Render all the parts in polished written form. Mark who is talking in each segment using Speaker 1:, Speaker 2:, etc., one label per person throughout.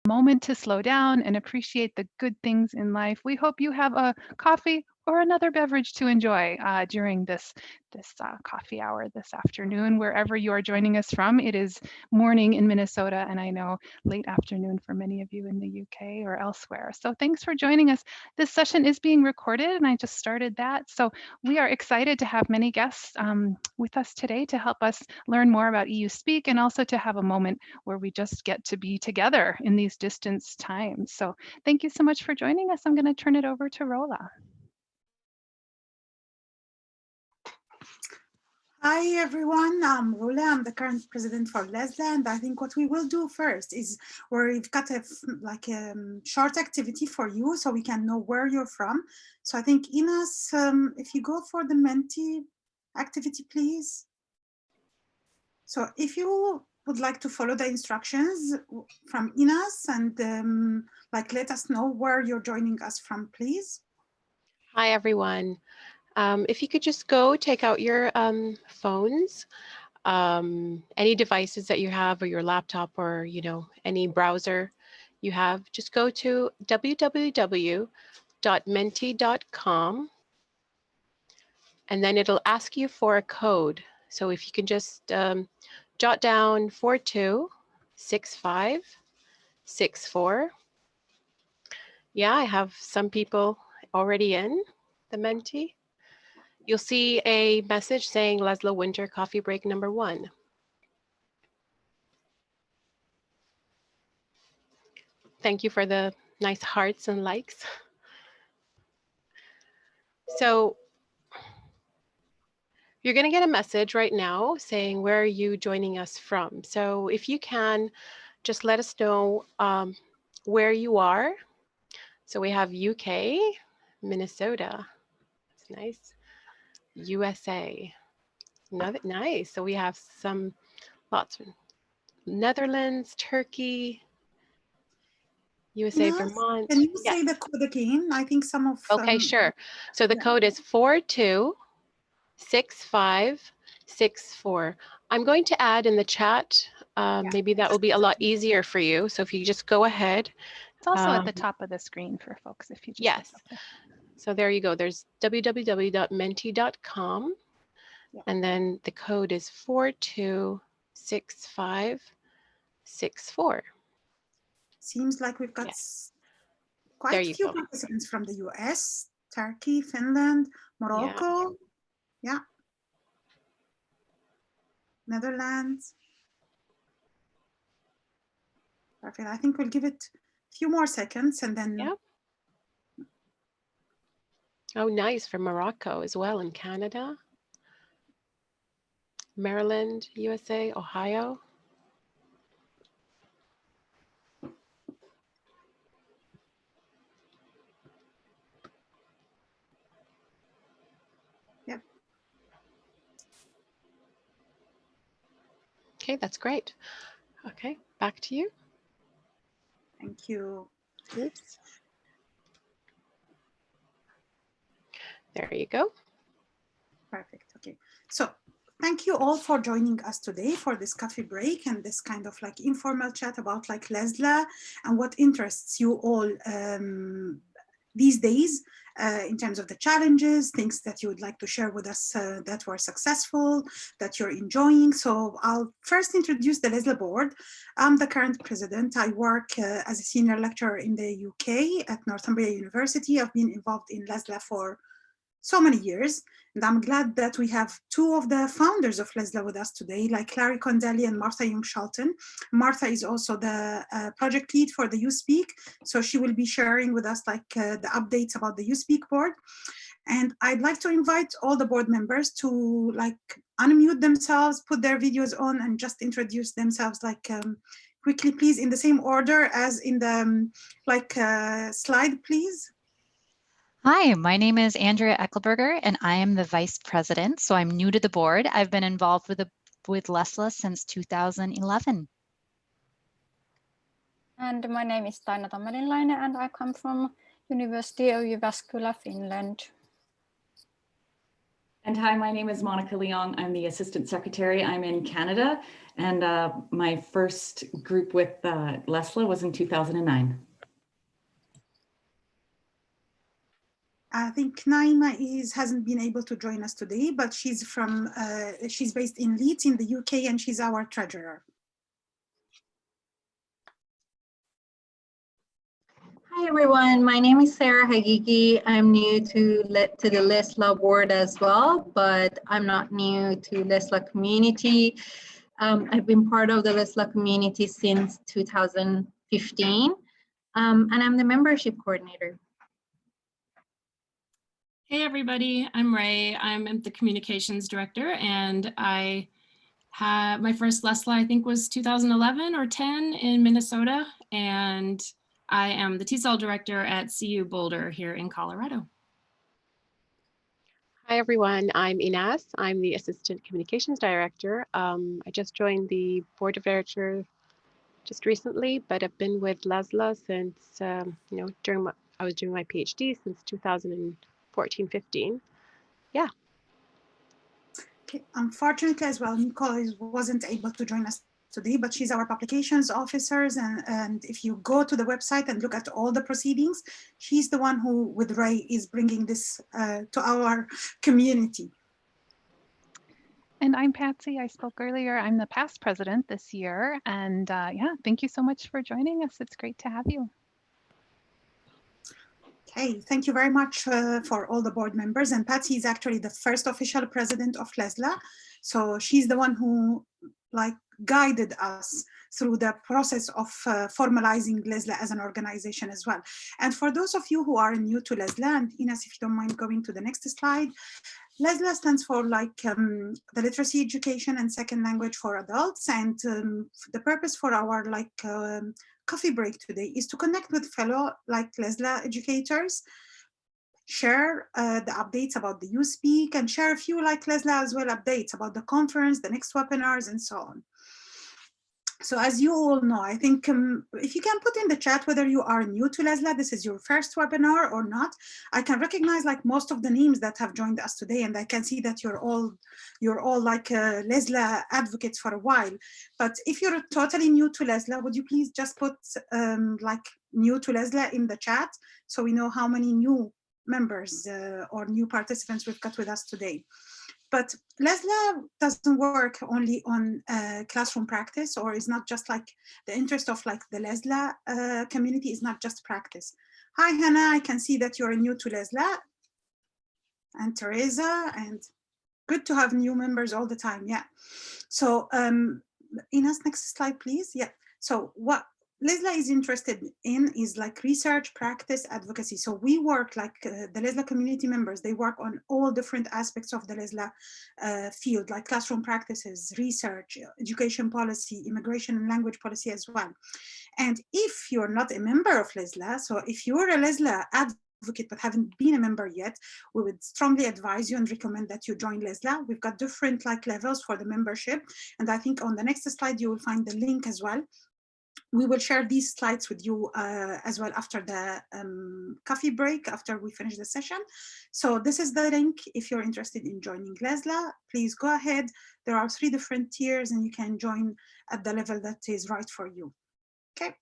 Speaker 1: moment to slow down and appreciate the good things in life. We hope you have a coffee or another beverage to enjoy during this coffee hour this afternoon, wherever you are joining us from. It is morning in Minnesota, and I know late afternoon for many of you in the UK or elsewhere. So thanks for joining us. This session is being recorded, and I just started that. So we are excited to have many guests with us today to help us learn more about EU Speak, and also to have a moment where we just get to be together in these distance times. So thank you so much for joining us. I'm going to turn it over to Rola.
Speaker 2: Hi everyone, I'm Rula. I'm the current president for LESLLA, and I think what we will do first is we've got a short activity for you so we can know where you're from. So I think Ines, if you go for the mentee activity, please. So if you would like to follow the instructions from Ines and let us know where you're joining us from, please.
Speaker 3: Hi everyone. If you could just go take out your phones, any devices that you have, or your laptop, or any browser you have, just go to www.mentee.com, and then it'll ask you for a code. So if you can just jot down 426564. Yeah, I have some people already in the mentee. You'll see a message saying LESLLA Winter Coffee Break number 1. Thank you for the nice hearts and likes. So you're going to get a message right now saying, where are you joining us from? So if you can, just let us know where you are. So we have UK, Minnesota. That's nice. USA. Nice. So we have lots of Netherlands, Turkey, USA,
Speaker 2: Ines,
Speaker 3: Vermont.
Speaker 2: can you
Speaker 3: Yes.
Speaker 2: say the code again? I think some of...
Speaker 3: Okay, sure. So the code is 426564. I'm going to add in the chat. Maybe that will be a lot easier for you. So if you just go ahead.
Speaker 1: It's also at the top of the screen for folks if you just...
Speaker 3: Yes. So there you go. There's www.mentee.com. And then the code is 426564.
Speaker 2: Seems like we've got quite a few participants from the US, Turkey, Finland, Morocco, Netherlands. Perfect. I think we'll give it a few more seconds and then...
Speaker 3: Yeah. Oh, nice. From Morocco as well, and Canada, Maryland, USA, Ohio.
Speaker 2: Yep.
Speaker 3: Okay, that's great. Okay, back to you.
Speaker 2: Thank you.
Speaker 3: Oops. There you go.
Speaker 2: Perfect. Okay. So thank you all for joining us today for this coffee break and this kind of informal chat about LESLLA and what interests you all these days in terms of the challenges, things that you would like to share with us that were successful, that you're enjoying. So I'll first introduce the LESLLA Board. I'm the current president. I work as a senior lecturer in the UK at Northumbria University. I've been involved in LESLLA for so many years, and I'm glad that we have two of the founders of LESLLA with us today, like Larry Condelli and Martha Young-Shelton. Martha is also the project lead for the You Speak, so she will be sharing with us the updates about the You Speak board. And I'd like to invite all the board members to unmute themselves, put their videos on, and just introduce themselves quickly, please, in the same order as in the slide, please.
Speaker 4: Hi, my name is Andrea Eckelberger, and I am the vice president. So I'm new to the board. I've been involved with LESLLA since 2011.
Speaker 5: And my name is Taina Tammelinlainen, and I come from University of Jyväskylä, Finland.
Speaker 6: And hi, my name is Monica Leong. I'm the Assistant Secretary. I'm in Canada, and my first group with LESLLA was in 2009.
Speaker 2: I think Naima hasn't been able to join us today, but she's based in Leeds in the UK, and she's our treasurer.
Speaker 7: Hi everyone, my name is Sarah Hagigi. I'm new to the LESLLA board as well, but I'm not new to LESLLA community. I've been part of the LESLLA community since 2015, and I'm the membership coordinator.
Speaker 8: Hey everybody, I'm Ray. I'm the communications director, and I had my first LESLLA, I think, was 2011 or 10 in Minnesota, and I am the T-Cell director at CU Boulder here in Colorado.
Speaker 3: Hi everyone, I'm Inez. I'm the Assistant Communications Director. I just joined the Board of Directors just recently, but I've been with LESLLA since, I was doing my PhD since 2014-15. Yeah.
Speaker 2: Okay. Unfortunately as well, Nicole wasn't able to join us today, but she's our publications officers, and if you go to the website and look at all the proceedings, she's the one who, with Ray, is bringing this to our community.
Speaker 1: And I'm Patsy. I spoke earlier. I'm the past president this year. And yeah, thank you so much for joining us. It's great to have you.
Speaker 2: Okay, thank you very much for all the board members. And Patsy is actually the first official president of LESLLA. So she's the one who guided us through the process of formalizing LESLLA as an organization as well. And for those of you who are new to LESLLA, and Ines, if you don't mind going to the next slide, LESLLA stands for the literacy education and second language for adults. And the purpose for our coffee break today is to connect with fellow LESLLA educators, share the updates about the YouSpeak, and share a few LESLLA as well updates about the conference, the next webinars, and so on. So as you all know, I think if you can put in the chat whether you are new to LESLLA, this is your first webinar or not. I can recognize most of the names that have joined us today, and I can see that you're all LESLLA advocates for a while. But if you're totally new to LESLLA, would you please just put new to LESLLA in the chat so we know how many new members or new participants we've got with us today. But LESLLA doesn't work only on classroom practice, or is not just the interest of the LESLLA community is not just practice. Hi, Hannah, I can see that you're new to LESLLA. And Teresa, and good to have new members all the time, yeah. So Ines, next slide, please. Yeah, so what LESLLA is interested in is research, practice, advocacy. So we work the LESLLA community members, they work on all different aspects of the LESLLA field, like classroom practices, research, education policy, immigration and language policy as well. And if you're not a member of LESLLA, so if you're a LESLLA advocate but haven't been a member yet, we would strongly advise you and recommend that you join LESLLA. We've got different levels for the membership. And I think on the next slide, you will find the link as well. We will share these slides with you as well after the coffee break, after we finish the session. So this is the link. If you're interested in joining LESLLA, please go ahead. There are 3 different tiers and you can join at the level that is right for you. Okay.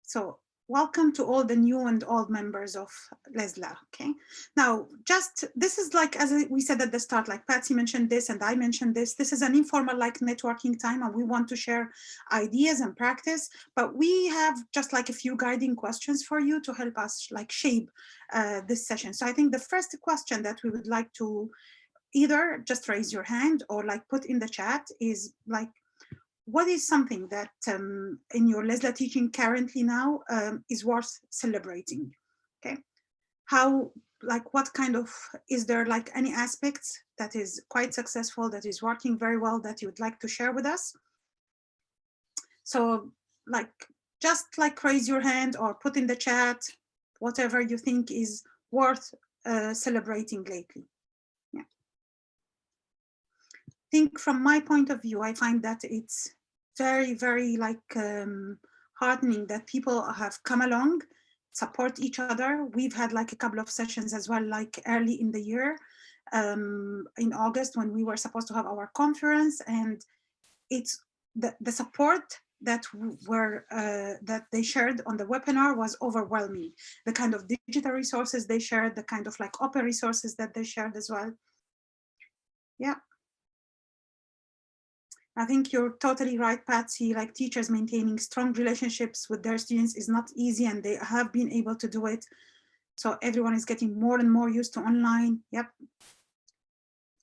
Speaker 2: So welcome to all the new and old members of LESLLA, okay? Now, this is as we said at the start, Patsy mentioned this and I mentioned this is an informal networking time, and we want to share ideas and practice, but we have just a few guiding questions for you to help us shape this session. So I think the first question that we would like to either just raise your hand or put in the chat is what is something that in your LESLLA teaching currently now is worth celebrating? Okay, how what kind of, is there any aspects that is quite successful, that is working very well, that you would like to share with us? So just raise your hand or put in the chat whatever you think is worth celebrating lately. Yeah. I think from my point of view, I find that it's very, very heartening that people have come along support each other. We've had like a couple of sessions as well, like early in the year, in August, when we were supposed to have our conference, and it's the support that that they shared on the webinar was overwhelming. The kind of digital resources they shared, the kind of like open resources that they shared as well. Yeah. I think you're totally right, Patsy. Like, teachers maintaining strong relationships with their students is not easy, and they have been able to do it. So everyone is getting more and more used to online. Yep.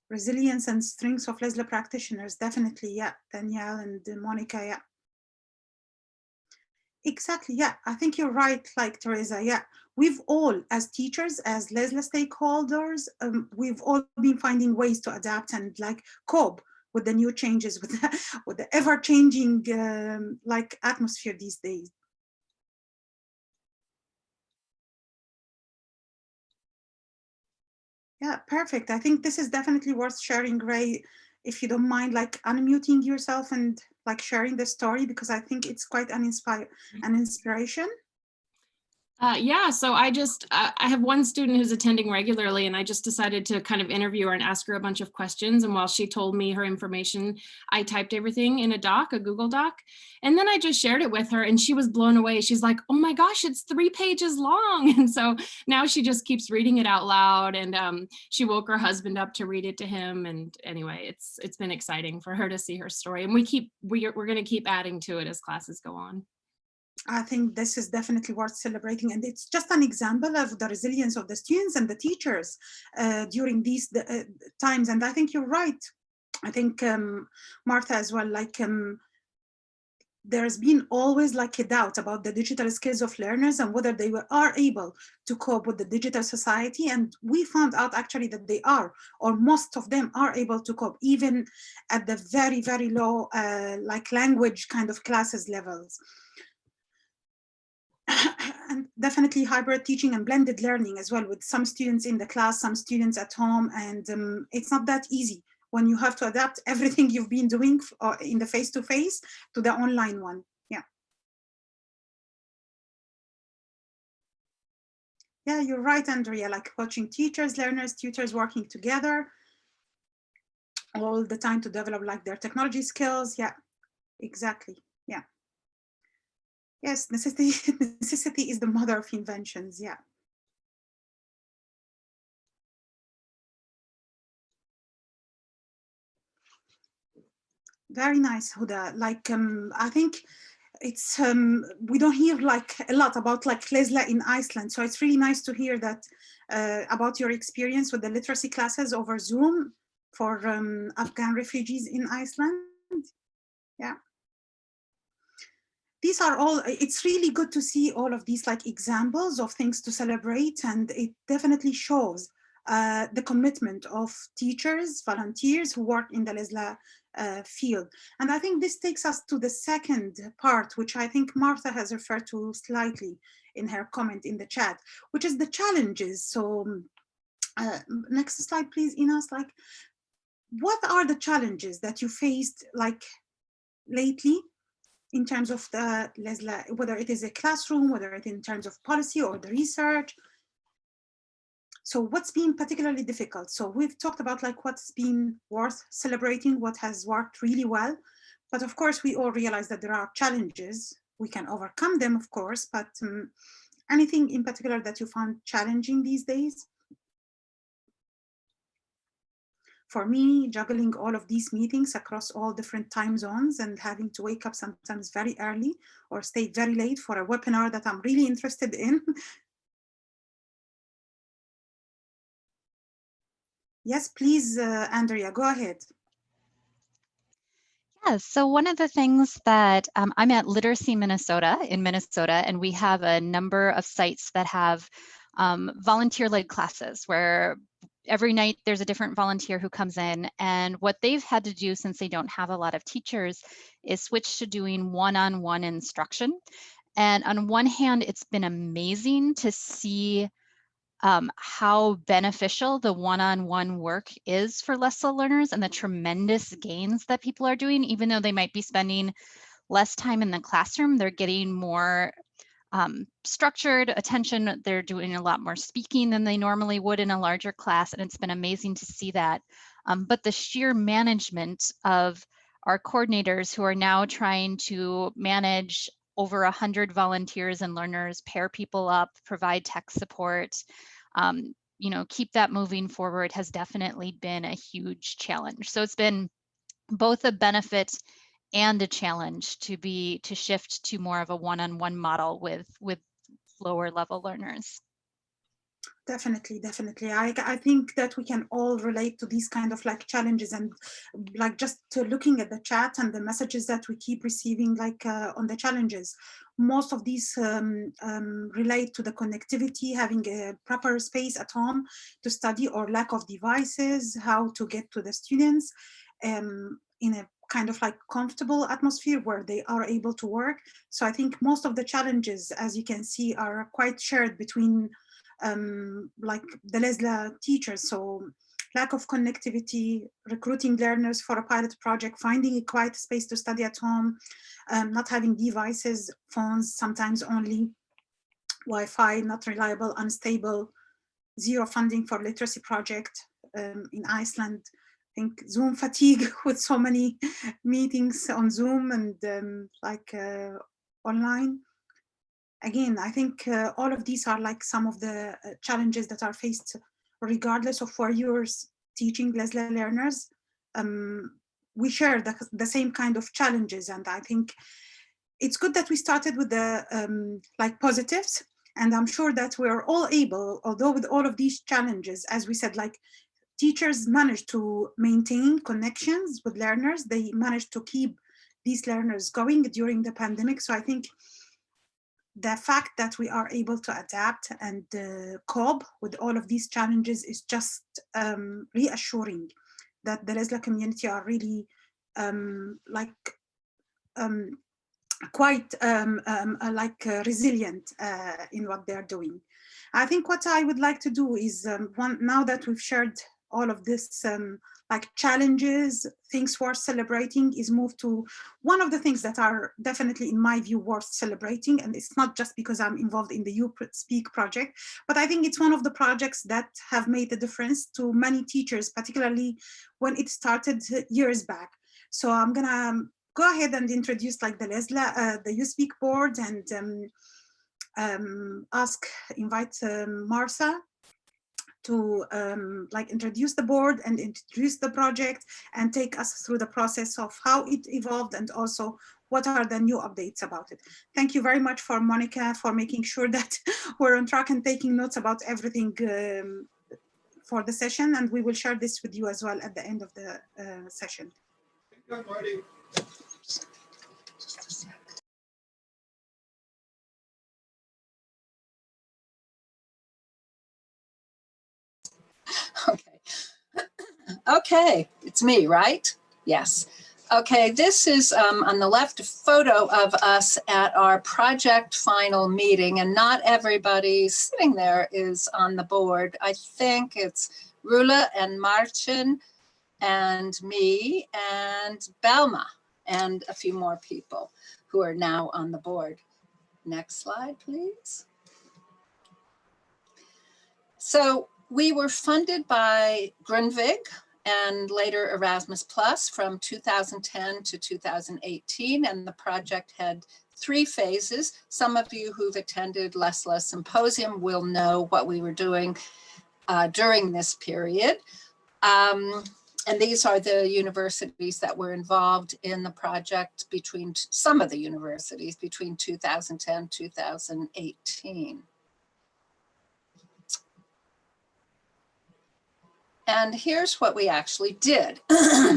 Speaker 2: Resilience and strengths of LESLLA practitioners, definitely. Yeah, Danielle and Monica. Yeah. Exactly. Yeah, I think you're right, like Teresa. Yeah, we've all, as teachers, as LESLLA stakeholders, we've all been finding ways to adapt and like cope with the new changes, with the ever-changing like atmosphere these days. Yeah, perfect. I think this is definitely worth sharing, Ray, if you don't mind, like unmuting yourself and like sharing the story, because I think it's quite an inspiration.
Speaker 8: Yeah, so I have one student who's attending regularly, and I just decided to kind of interview her and ask her a bunch of questions. And while she told me her information, I typed everything in a Google Doc, and then I just shared it with her, and she was blown away. She's like, oh my gosh, it's 3 pages long. And so now she just keeps reading it out loud, and she woke her husband up to read it to him. And anyway, it's been exciting for her to see her story, and we're going to keep adding to it as classes go on.
Speaker 2: I think this is definitely worth celebrating, and it's just an example of the resilience of the students and the teachers during these times. And I think you're right. I think Martha as well, like there's been always like a doubt about the digital skills of learners and whether they are able to cope with the digital society. And we found out actually that they are, or most of them are able to cope, even at the very, very low like language kind of classes levels. And definitely hybrid teaching and blended learning as well, with some students in the class, some students at home. And it's not that easy when you have to adapt everything you've been doing in the face-to-face to the online one. Yeah. Yeah, you're right, Andrea, like coaching teachers, learners, tutors working together all the time to develop like their technology skills. Yeah, exactly. Yeah. Yes, necessity is the mother of inventions. Yeah. Very nice, Huda. Like, I think it's, we don't hear like a lot about like LESLLA in Iceland. So it's really nice to hear that about your experience with the literacy classes over Zoom for Afghan refugees in Iceland. Yeah. These are all, it's really good to see all of these like examples of things to celebrate, and it definitely shows the commitment of teachers, volunteers who work in the LESLLA field. And I think this takes us to the second part, which I think Martha has referred to slightly in her comment in the chat, which is the challenges. So next slide, please, Inas. Like, what are the challenges that you faced like lately in terms of the LESLLA, whether it is a classroom, whether it in terms of policy or the research? So what's been particularly difficult? So we've talked about like what's been worth celebrating, what has worked really well. But of course, we all realize that there are challenges. We can overcome them, of course, but anything in particular that you found challenging these days? For me, juggling all of these meetings across all different time zones and having to wake up sometimes very early or stay very late for a webinar that I'm really interested in. Yes, please, Andrea, go ahead.
Speaker 4: Yeah, so one of the things that I'm at Literacy Minnesota in Minnesota, and we have a number of sites that have volunteer-led classes where every night there's a different volunteer who comes in, and what they've had to do since they don't have a lot of teachers is switch to doing one-on-one instruction. And on one hand, it's been amazing to see how beneficial the one-on-one work is for LESLLA learners and the tremendous gains that people are doing. Even though they might be spending less time in the classroom, they're getting more structured attention. They're doing a lot more speaking than they normally would in a larger class, and it's been amazing to see that. But the sheer management of our coordinators who are now trying to manage over 100 volunteers and learners, pair people up, provide tech support, you know, keep that moving forward has definitely been a huge challenge. So it's been both a benefit and a challenge to shift to more of a one-on-one model with lower level learners.
Speaker 2: Definitely, definitely. I think that we can all relate to these kind of like challenges, and like just looking at the chat and the messages that we keep receiving like on the challenges. Most of these relate to the connectivity, having a proper space at home to study, or lack of devices, how to get to the students in a kind of like comfortable atmosphere where they are able to work. So I think most of the challenges, as you can see, are quite shared between like the LESLLA teachers. So lack of connectivity, recruiting learners for a pilot project, finding a quiet space to study at home, not having devices, phones, sometimes only Wi-Fi, not reliable, unstable, zero funding for literacy project in Iceland. I think Zoom fatigue with so many meetings on Zoom and online. Again, I think all of these are like some of the challenges that are faced regardless of where you're teaching LESLLA learners. We share the same kind of challenges, and I think it's good that we started with the like positives, and I'm sure that we're all able, although with all of these challenges, as we said, like teachers managed to maintain connections with learners. They managed to keep these learners going during the pandemic. So I think the fact that we are able to adapt and cope with all of these challenges is just reassuring that the LESLLA community are really quite resilient in what they're doing. I think what I would like to do is, now that we've shared all of this like challenges, things worth celebrating, is move to one of the things that are definitely, in my view, worth celebrating. And it's not just because I'm involved in the You Speak project, but I think it's one of the projects that have made a difference to many teachers, particularly when it started years back. So I'm gonna go ahead and introduce like the LESLLA, the You Speak board, and invite Martha to like introduce the board and introduce the project and take us through the process of how it evolved and also what are the new updates about it. Thank you very much for Monica for making sure that we're on track and taking notes about everything for the session, and we will share this with you as well at the end of the session.
Speaker 9: Good morning.
Speaker 10: Okay. Okay, it's me, right? Yes. Okay, this is on the left a photo of us at our project final meeting, and not everybody sitting there is on the board. I think it's Rula and Martin and me and Belma and a few more people who are now on the board. Next slide, please. So we were funded by Grundtvig and later Erasmus Plus from 2010 to 2018, and the project had 3 phases. Some of you who've attended LESLLA Symposium will know what we were doing during this period. And these are the universities that were involved in the project between some of the universities between 2010, 2018. And here's what we actually did.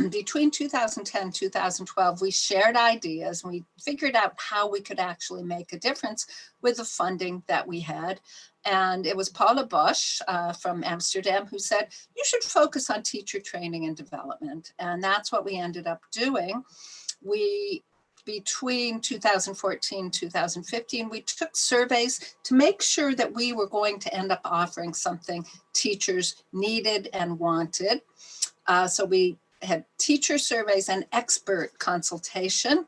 Speaker 10: Between 2010, 2012, we shared ideas and we figured out how we could actually make a difference with the funding that we had. And it was Paula Bosch from Amsterdam who said, you should focus on teacher training and development. And that's what we ended up doing. Between 2014, 2015, we took surveys to make sure that we were going to end up offering something teachers needed and wanted. So we had teacher surveys and expert consultation.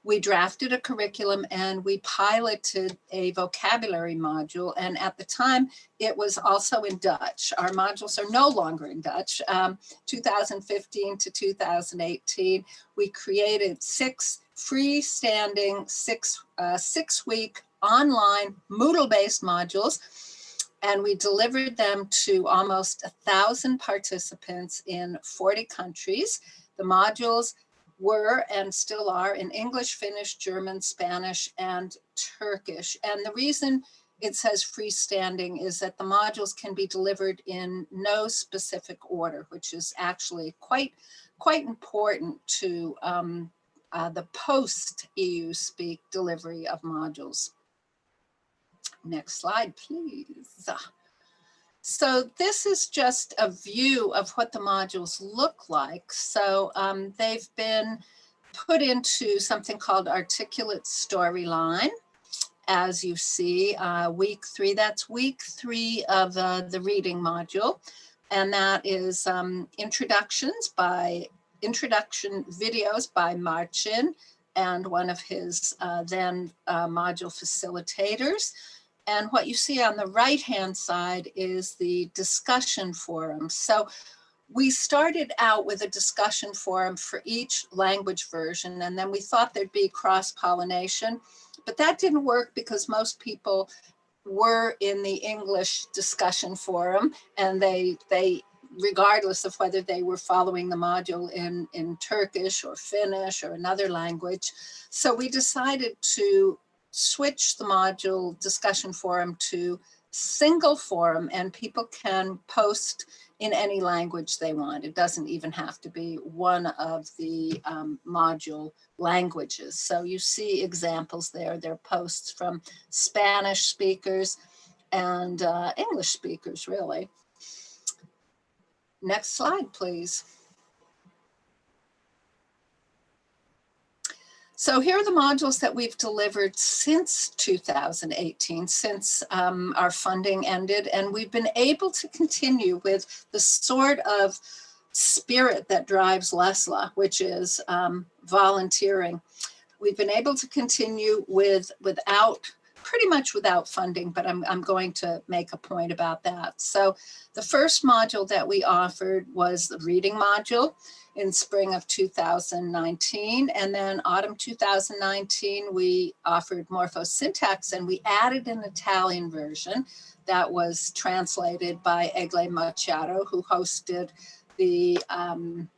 Speaker 10: We drafted a curriculum and we piloted a vocabulary module. And at the time, it was also in Dutch. Our modules are no longer in Dutch. 2015 to 2018, we created 6 freestanding, six-week online Moodle-based modules. And we delivered them to almost 1,000 participants in 40 countries. The modules were and still are in English, Finnish, German, Spanish, and Turkish. And the reason it says freestanding is that the modules can be delivered in no specific order, which is actually quite important to the post-EU Speak delivery of modules. Next slide, please. So this is just a view of what the modules look like. So they've been put into something called Articulate Storyline. As you see, week 3, that's week 3 of the reading module. And that is introduction videos by Marcin and one of his then module facilitators. And what you see on the right-hand side is the discussion forum. So we started out with a discussion forum for each language version, and then we thought there'd be cross-pollination, but that didn't work because most people were in the English discussion forum, and they regardless of whether they were following the module in Turkish or Finnish or another language. So we decided to switch the module discussion forum to single forum, and people can post in any language they want. It doesn't even have to be one of the module languages. So you see examples there. They're posts from Spanish speakers and English speakers, really. Next slide, please. So here are the modules that we've delivered since 2018, since our funding ended, and we've been able to continue with the sort of spirit that drives LESLLA, which is volunteering. We've been able to continue pretty much without funding, but I'm going to make a point about that. So the first module that we offered was the reading module in spring of 2019. And then autumn 2019, we offered morphosyntax, and we added an Italian version that was translated by Egle Macchiato, who hosted the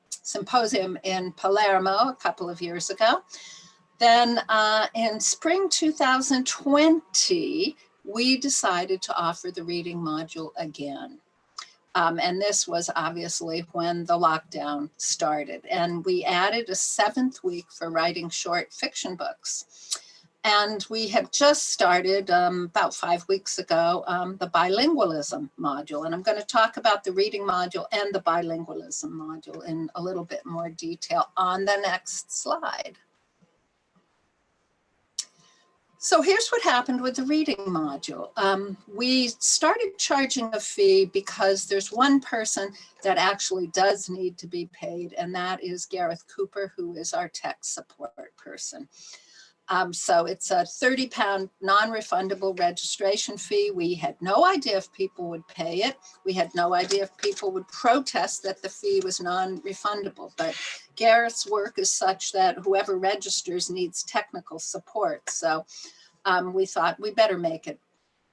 Speaker 10: symposium in Palermo a couple of years ago. Then in spring 2020, we decided to offer the reading module again. And this was obviously when the lockdown started. And we added a 7th week for writing short fiction books. And we have just started about 5 weeks ago, the bilingualism module. And I'm going to talk about the reading module and the bilingualism module in a little bit more detail on the next slide. So here's what happened with the reading module. We started charging a fee because there's one person that actually does need to be paid, and that is Gareth Cooper, who is our tech support person. So it's a £30 non-refundable registration fee. We had no idea if people would pay it. We had no idea if people would protest that the fee was non-refundable. But Gareth's work is such that whoever registers needs technical support. So we thought we better make it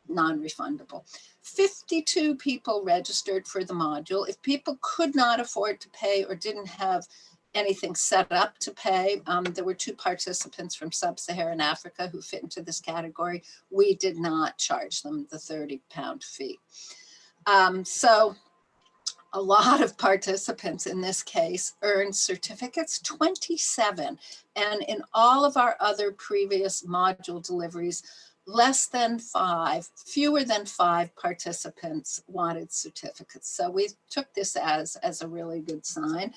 Speaker 10: non-refundable. 52 people registered for the module. If people could not afford to pay or didn't have anything set up to pay, there were 2 participants from sub-Saharan Africa who fit into this category. We did not charge them the £30 fee. So a lot of participants in this case earned certificates, 27. And in all of our other previous module deliveries, fewer than 5 participants wanted certificates. So we took this as a really good sign.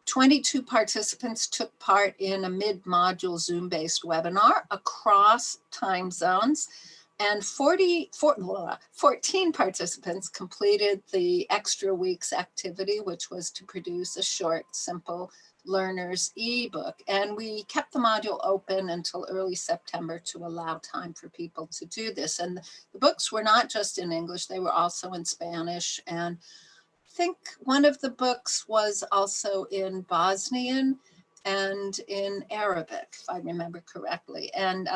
Speaker 10: 22 participants took part in a mid-module Zoom-based webinar across time zones, and 14 participants completed the extra week's activity, which was to produce a short, simple learners ebook. And we kept the module open until early September to allow time for people to do this. And the books were not just in English, they were also in Spanish. And I think one of the books was also in Bosnian and in Arabic, if I remember correctly. And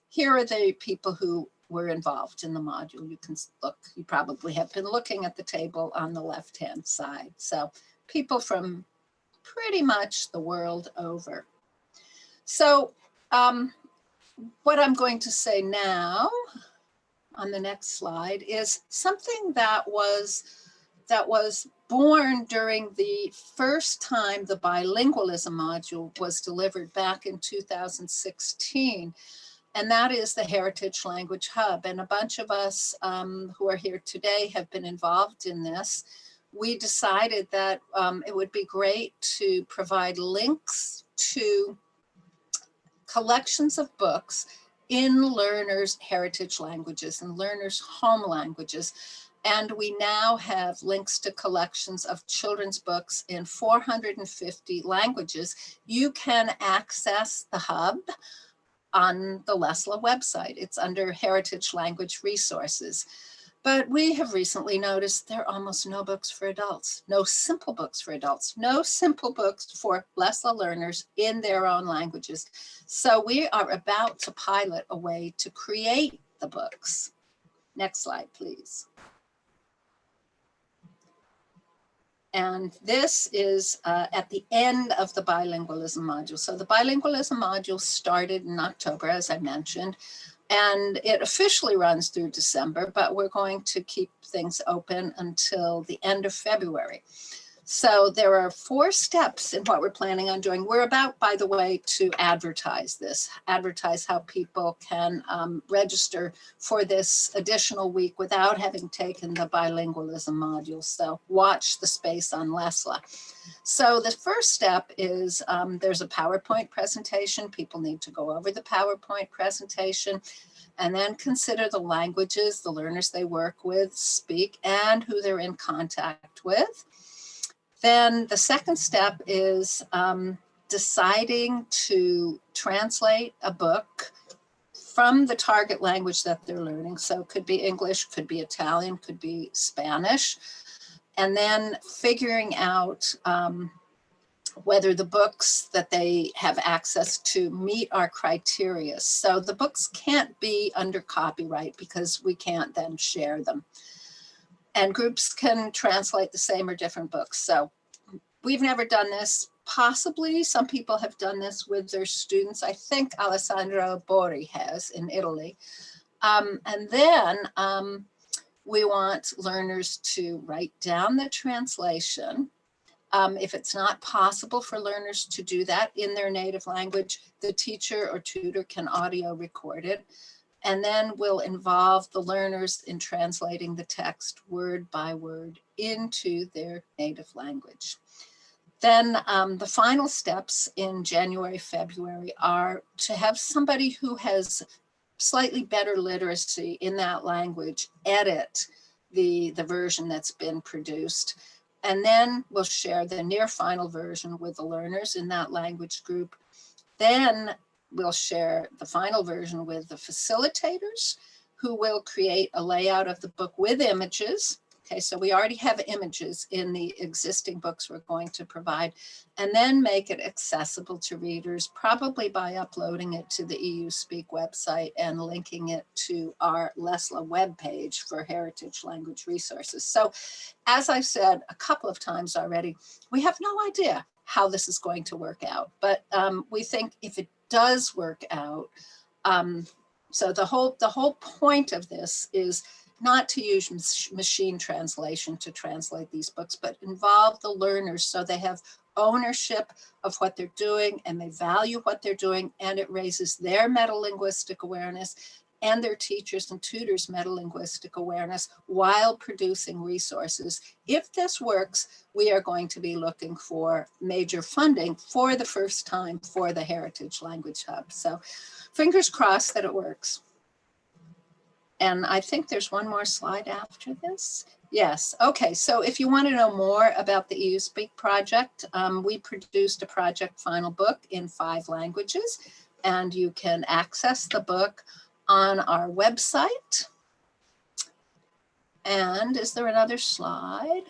Speaker 10: here are the people who were involved in the module. You can look, you probably have been looking at the table on the left-hand side. So people from pretty much the world over. So what I'm going to say now on the next slide is something that was born during the first time the bilingualism module was delivered back in 2016. And that is the Heritage Language Hub. And a bunch of us who are here today have been involved in this. We decided that it would be great to provide links to collections of books in learners' heritage languages and learners' home languages. And we now have links to collections of children's books in 450 languages. You can access the hub on the LESLLA website. It's under Heritage Language Resources. But we have recently noticed there are almost no books for adults, no simple books for adults, no simple books for LESLLA learners in their own languages. So we are about to pilot a way to create the books. Next slide, please. And this is at the end of the bilingualism module. So the bilingualism module started in October, as I mentioned, and it officially runs through December, but we're going to keep things open until the end of February. So there are 4 steps in what we're planning on doing. We're about, by the way, to advertise this, advertise how people can register for this additional week without having taken the bilingualism module. So watch the space on LESLLA. So the first step is there's a PowerPoint presentation. People need to go over the PowerPoint presentation and then consider the languages the learners they work with speak and who they're in contact with. Then the second step is deciding to translate a book from the target language that they're learning. So it could be English, could be Italian, could be Spanish. And then figuring out whether the books that they have access to meet our criteria. So the books can't be under copyright because we can't then share them. And groups can translate the same or different books. So we've never done this. Possibly some people have done this with their students. I think Alessandro Bori has in Italy. And then we want learners to write down the translation. If it's not possible for learners to do that in their native language, the teacher or tutor can audio record it. And then we'll involve the learners in translating the text word by word into their native language. Then the final steps in January, February are to have somebody who has slightly better literacy in that language edit the version that's been produced. And then we'll share the near final version with the learners in that language group. Then we'll share the final version with the facilitators who will create a layout of the book with images. Okay, so we already have images in the existing books we're going to provide, and then make it accessible to readers, probably by uploading it to the EU Speak website and linking it to our LESLLA webpage for Heritage Language Resources. So as I said a couple of times already, we have no idea how this is going to work out, but we think if it does work out, so the whole point of this is not to use machine translation to translate these books, but involve the learners so they have ownership of what they're doing and they value what they're doing, and it raises their metalinguistic awareness and their teachers and tutors' metalinguistic awareness while producing resources. If this works, we are going to be looking for major funding for the first time for the Heritage Language Hub. So fingers crossed that it works. And I think there's one more slide after this. Yes. Okay. So if you want to know more about the EU Speak project, we produced a project final book in 5 languages, and you can access the book on our website. And is there another slide?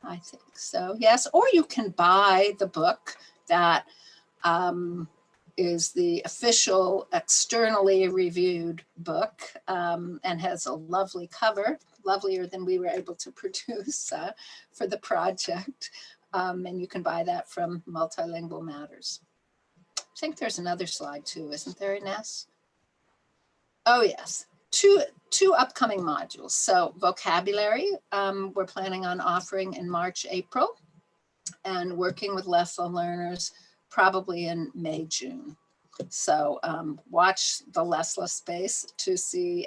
Speaker 10: I think so. Yes. Or you can buy the book that is the official externally reviewed book and has a lovely cover, lovelier than we were able to produce for the project. And you can buy that from Multilingual Matters. I think there's another slide too, isn't there, Ines? Oh yes, two upcoming modules. So vocabulary, we're planning on offering in March, April, and working with LESLLA learners probably in May, June. So watch the LESLLA space to see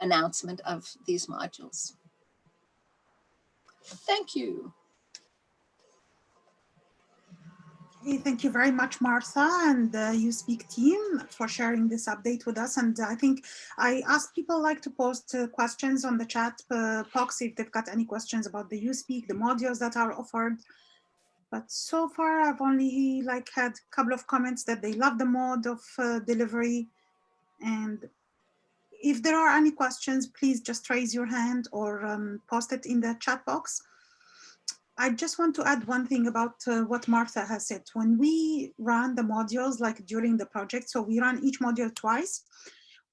Speaker 10: announcement of these modules. Thank you.
Speaker 2: Hey, thank you very much, Martha, and the You Speak team for sharing this update with us. And I think I asked people like to post questions on the chat box if they've got any questions about the You Speak, the modules that are offered. But so far, I've only like had a couple of comments that they love the mode of delivery. And if there are any questions, please just raise your hand or post it in the chat box. I just want to add one thing about what Martha has said. When we run the modules, like during the project, so we run each module twice,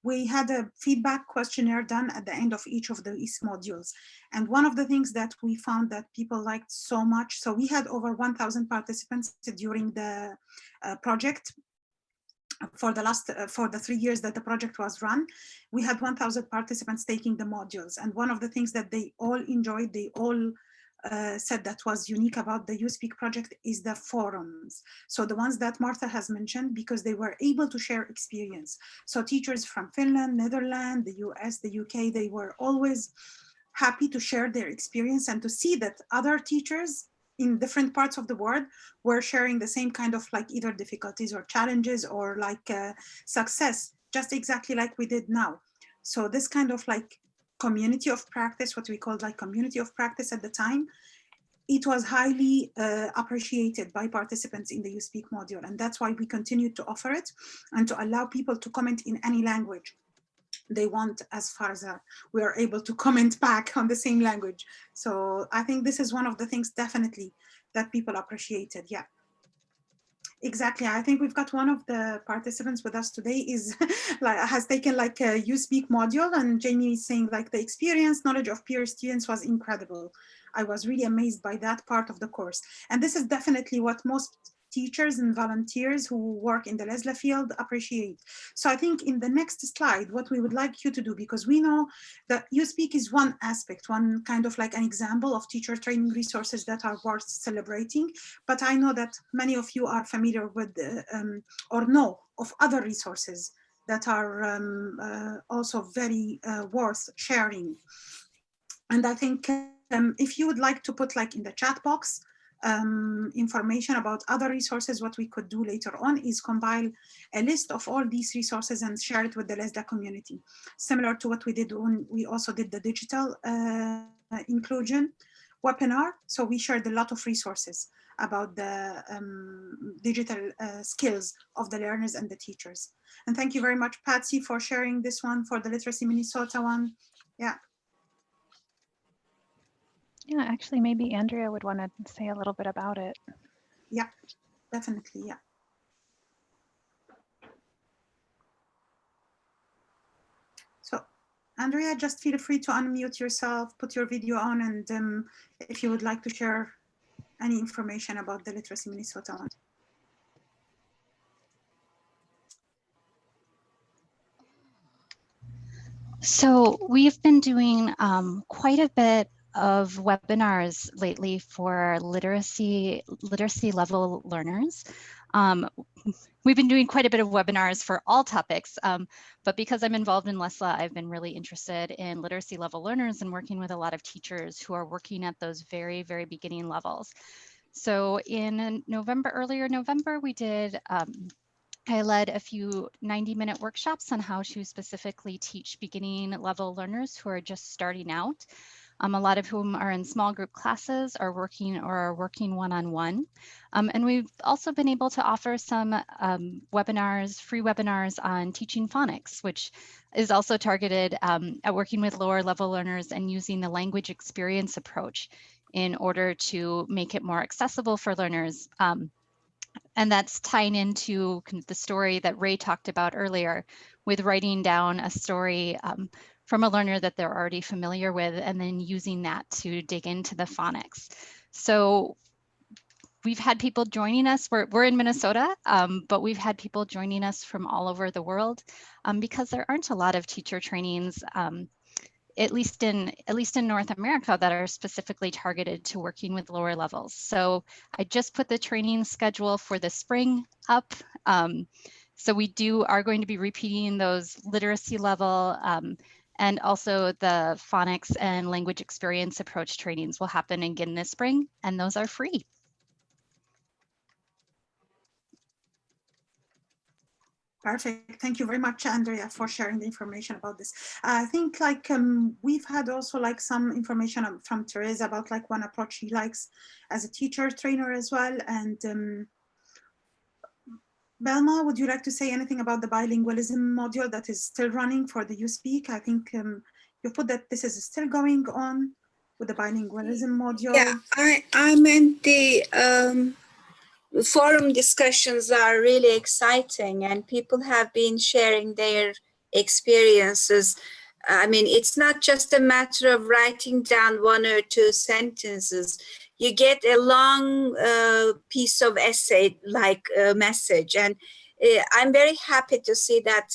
Speaker 2: we had a feedback questionnaire done at the end of each of these modules. And one of the things that we found that people liked so much, so we had over 1,000 participants during the project. For the 3 years that the project was run, we had 1,000 participants taking the modules. And one of the things that they all enjoyed, they all said that was unique about the You Speak project is the forums. So the ones that Martha has mentioned, because they were able to share experience. So teachers from Finland, Netherlands, the US, the UK, they were always happy to share their experience and to see that other teachers in different parts of the world were sharing the same kind of like either difficulties or challenges or like success, just exactly like we did now. So this kind of like community of practice, what we called like community of practice at the time, it was highly appreciated by participants in the You Speak module. And that's why we continue to offer it and to allow people to comment in any language they want, as far as we are able to comment back on the same language. So I think this is one of the things definitely that people appreciated. Yeah. Exactly. I think we've got one of the participants with us today is like has taken like a You Speak module, and Jamie is saying like the experience, knowledge of peer students was incredible. I was really amazed by that part of the course. And this is definitely what most teachers and volunteers who work in the LESLLA field appreciate. So I think in the next slide, what we would like you to do, because we know that You Speak is one aspect, one kind of like an example of teacher training resources that are worth celebrating. But I know that many of you are familiar with or know of other resources that are also very worth sharing. And I think if you would like to put like in the chat box, information about other resources, what we could do later on is compile a list of all these resources and share it with the LESLLA community. Similar to what we did when we also did the digital inclusion webinar. So we shared a lot of resources about the digital skills of the learners and the teachers. And thank you very much, Patsy, for sharing this one for the Literacy Minnesota one. Yeah.
Speaker 1: Yeah, actually, maybe Andrea would want to say a little bit about it.
Speaker 2: Yeah, definitely. Yeah. So, Andrea, just feel free to unmute yourself, put your video on, and if you would like to share any information about the Literacy Minnesota one.
Speaker 4: So we've been doing quite a bit of webinars lately for literacy level learners. We've been doing quite a bit of webinars for all topics, but because I'm involved in LESLLA, I've been really interested in literacy level learners and working with a lot of teachers who are working at those very, very beginning levels. So in earlier November, we did I led a few 90-minute workshops on how to specifically teach beginning level learners who are just starting out. A lot of whom are in small group classes, are working one-on-one. And we've also been able to offer some webinars, free webinars on teaching phonics, which is also targeted at working with lower level learners and using the language experience approach in order to make it more accessible for learners. And that's tying into the story that Ray talked about earlier with writing down a story from a learner that they're already familiar with and then using that to dig into the phonics. So we've had people joining us. We're in Minnesota, but we've had people joining us from all over the world because there aren't a lot of teacher trainings, at least in North America, that are specifically targeted to working with lower levels. So I just put the training schedule for the spring up. So we are going to be repeating those literacy level and also the phonics and language experience approach trainings will happen again this spring, and those are free.
Speaker 2: Perfect. Thank you very much, Andrea, for sharing the information about this. I think like we've had also like some information from Teresa about like one approach she likes as a teacher trainer as well. And Belma, would you like to say anything about the bilingualism module that is still running for the You Speak? I think you put that this is still going on with the bilingualism module.
Speaker 9: Yeah, I meant the forum discussions are really exciting and people have been sharing their experiences. I mean, it's not just a matter of writing down 1 or 2 sentences. You get a long piece of essay like message. And I'm very happy to see that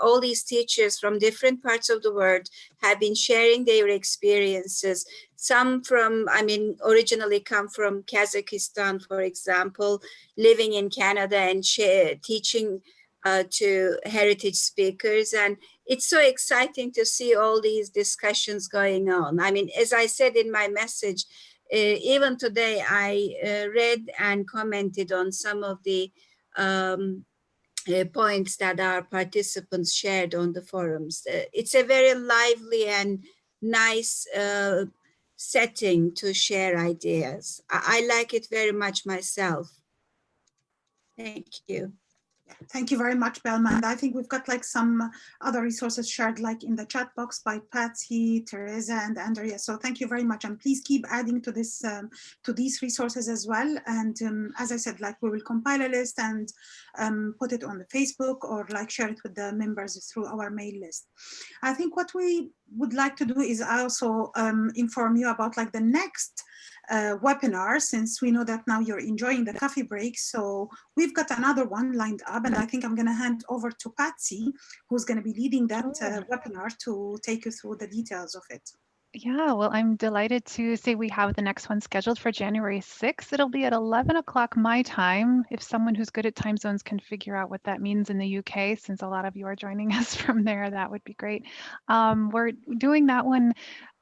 Speaker 9: all these teachers from different parts of the world have been sharing their experiences. Some from, I mean, originally come from Kazakhstan, for example, living in Canada and teaching to heritage speakers. And it's so exciting to see all these discussions going on. I mean, as I said in my message, even today I read and commented on some of the points that our participants shared on the forums. It's a very lively and nice setting to share ideas. I like it very much myself. Thank you.
Speaker 2: Thank you very much, Belma. And I think we've got like some other resources shared like in the chat box by Patsy, Teresa, and Andrea. So thank you very much. And please keep adding to this, to these resources as well. And as I said, like we will compile a list and put it on the Facebook or like share it with the members through our mail list. I think what we would like to do is also inform you about like the next webinar, since we know that now you're enjoying the coffee break. So we've got another one lined up, and I think I'm going to hand over to Patsy, who's going to be leading that webinar to take you through the details of it.
Speaker 1: Yeah, well, I'm delighted to say we have the next one scheduled for January 6th. It'll be at 11 o'clock my time. If someone who's good at time zones can figure out what that means in the UK, since a lot of you are joining us from there, that would be great. We're doing that one.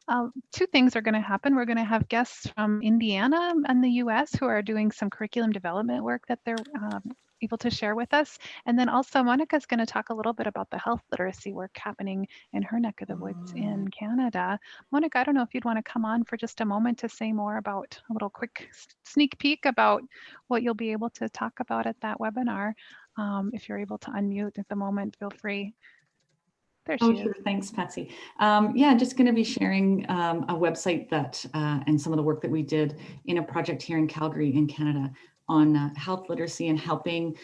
Speaker 1: 2 things are going to happen. We're going to have guests from Indiana and the US who are doing some curriculum development work that they're able to share with us. And then also Monica's going to talk a little bit about the health literacy work happening in her neck of the woods in Canada. Monica, I don't know if you'd want to come on for just a moment to say more about a little quick sneak peek about what you'll be able to talk about at that webinar. If you're able to unmute at the moment, feel free. There she is.
Speaker 6: Sure. Thanks, Patsy. Yeah, just going to be sharing a website that and some of the work that we did in a project here in Calgary in Canada on health literacy and helping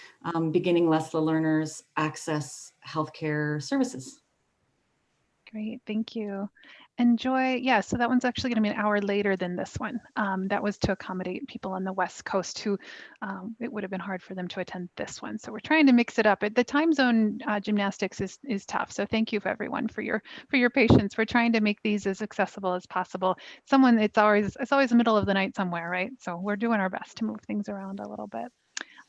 Speaker 6: beginning LESLLA learners access healthcare services.
Speaker 1: Great, thank you. Enjoy. Yeah, so that one's actually going to be an hour later than this one. That was to accommodate people on the West Coast who it would have been hard for them to attend this one. So we're trying to mix it up. The time zone gymnastics is tough. So thank you for everyone for your patience. We're trying to make these as accessible as possible. It's always the middle of the night somewhere, right? So we're doing our best to move things around a little bit.